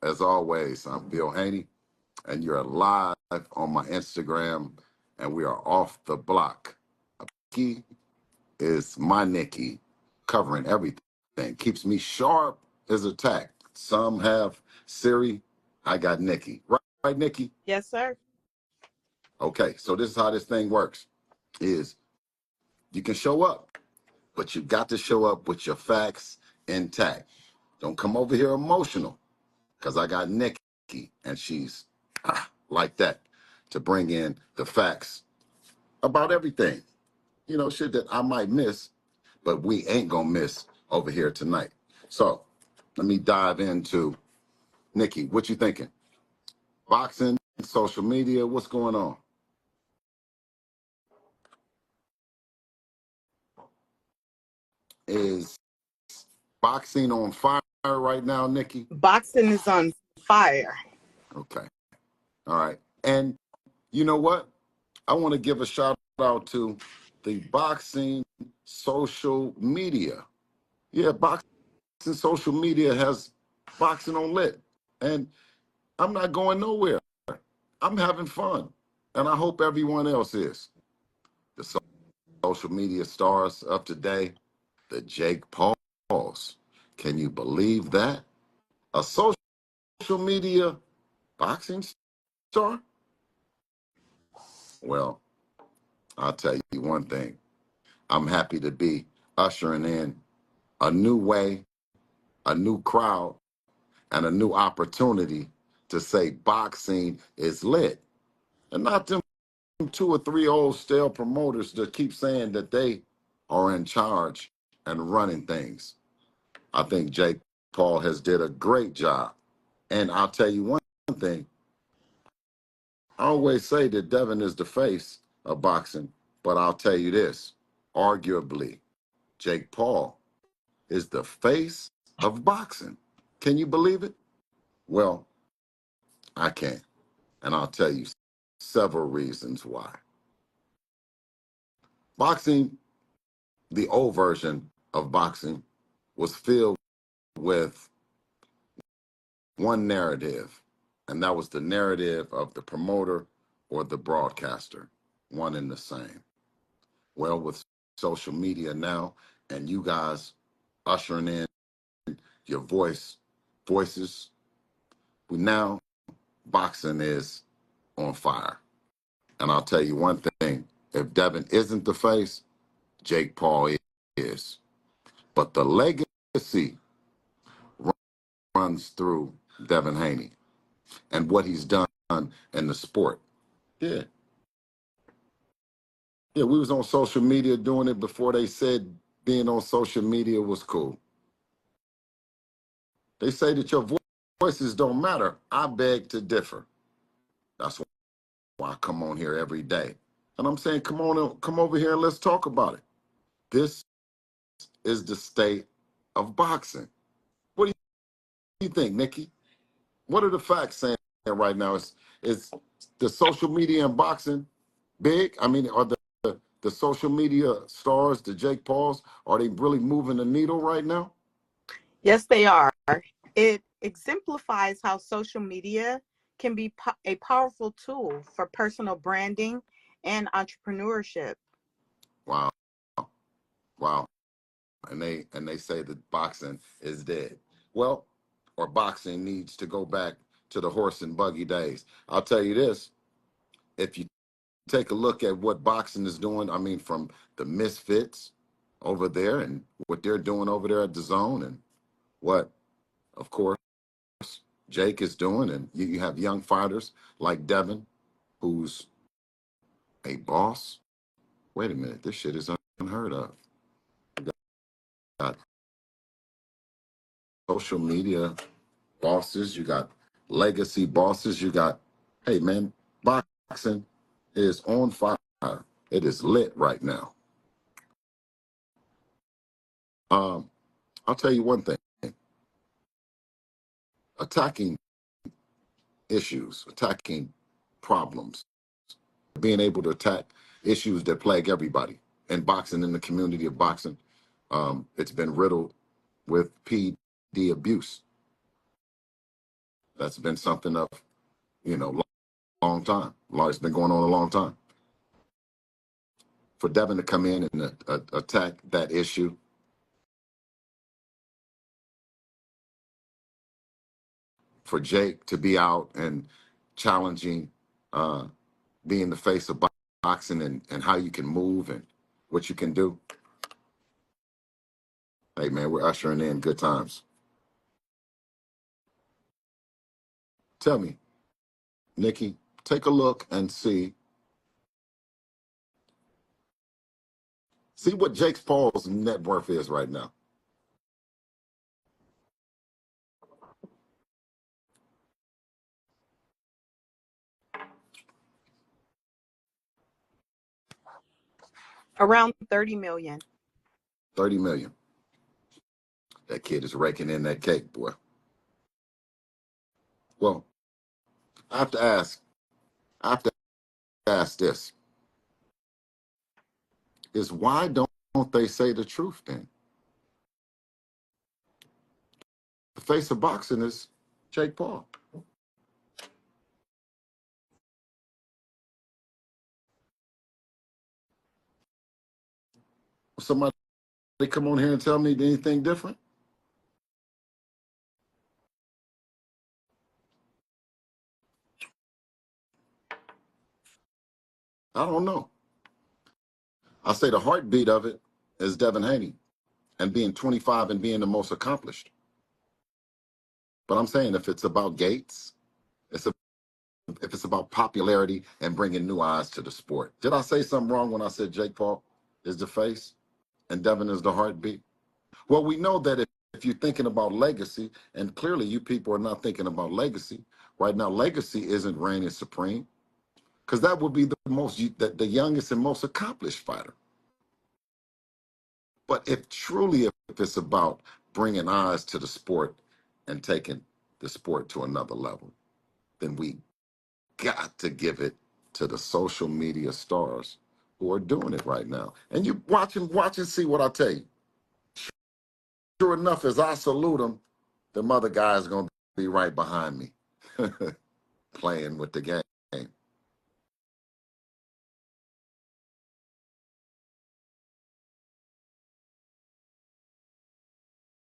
As always, I'm Bill Haney, and you're live on my Instagram, and we are off the block. Nikki is my Nikki, covering everything. Keeps me sharp as a tack. Some have Siri. I got Nikki. Right, Nikki? Yes, sir. Okay, so this is how this thing works. Is you can show up, but you got to show up with your facts intact. Don't come over here emotional, because I got Nikki, and she's like that to bring in the facts about everything. You know, shit that I might miss, but we ain't gonna miss over here tonight. So let me dive into Nikki. What you thinking? Boxing, social media, what's going on? Is boxing on fire right now, Nikki? Boxing is on fire. Okay. All right. And you know what? I want to give a shout out to the boxing social media. Yeah, boxing social media has boxing on lit. And I'm not going nowhere. I'm having fun. And I hope everyone else is. The social media stars of today, the Jake Pauls. Can you believe that? A social media boxing star? Well, I'll tell you one thing. I'm happy to be ushering in a new way, a new crowd, and a new opportunity to say boxing is lit. And not them 2 or 3 old stale promoters that keep saying that they are in charge and running things. I think Jake Paul has did a great job. And I'll tell you one thing. I always say that Devin is the face of boxing, but I'll tell you this. Arguably, Jake Paul is the face of boxing. Can you believe it? Well, I can. And I'll tell you several reasons why. Boxing, the old version of boxing, was filled with one narrative, and that was the narrative of the promoter or the broadcaster, one and the same. Well, with social media now, and you guys ushering in your voices, now boxing is on fire. And I'll tell you one thing, if Devin isn't the face, Jake Paul is. But the legacy runs through Devin Haney and what he's done in the sport. Yeah. Yeah, we was on social media doing it before they said being on social media was cool. They say that your voices don't matter. I beg to differ. That's why I come on here every day. And I'm saying, come over here and let's talk about it. This is the state of boxing. What do you think, Nikki? What are the facts saying right now? Is the social media and boxing big? I mean, are the social media stars, the Jake Pauls, are they really moving the needle right now? Yes, they are. It exemplifies how social media can be a powerful tool for personal branding and entrepreneurship. Wow. Wow. And they say that boxing is dead. Well, or boxing needs to go back to the horse and buggy days. I'll tell you this, if you take a look at what boxing is doing, I mean, from the Misfits over there and what they're doing over there at the Zone, and what, of course, Jake is doing, and you have young fighters like Devin, who's a boss. Wait a minute, this shit is unheard of. You got social media bosses, you got legacy bosses, you got, hey man, boxing is on fire. It is lit right now. I'll tell you one thing. Attacking issues, attacking problems, being able to attack issues that plague everybody. And boxing, in the community of boxing, it's been riddled with PD abuse. That's been something of, long time. It's been going on a long time. For Devin to come in and attack that issue, for Jake to be out and challenging, being the face of boxing and how you can move and what you can do. Hey, man, we're ushering in good times. Tell me, Nikki, take a look and see what Jake Paul's net worth is right now. Around 30 million. 30 million. That kid is raking in that cake, boy. Well, I have to ask, this is why don't they say the truth then? The face of boxing is Jake Paul. Somebody come on here and tell me anything different? I don't know. I say the heartbeat of it is Devin Haney and being 25 and being the most accomplished. But I'm saying if it's about Gates, if it's about popularity and bringing new eyes to the sport. Did I say something wrong when I said Jake Paul is the face and Devin is the heartbeat? Well, we know that if you're thinking about legacy, and clearly you people are not thinking about legacy, right now legacy isn't reigning supreme, because that would be the youngest and most accomplished fighter. But if it's about bringing eyes to the sport and taking the sport to another level, then we got to give it to the social media stars who are doing it right now. And you watch and see what I tell you. Sure enough, as I salute them, the other guy is going to be right behind me, playing with the game.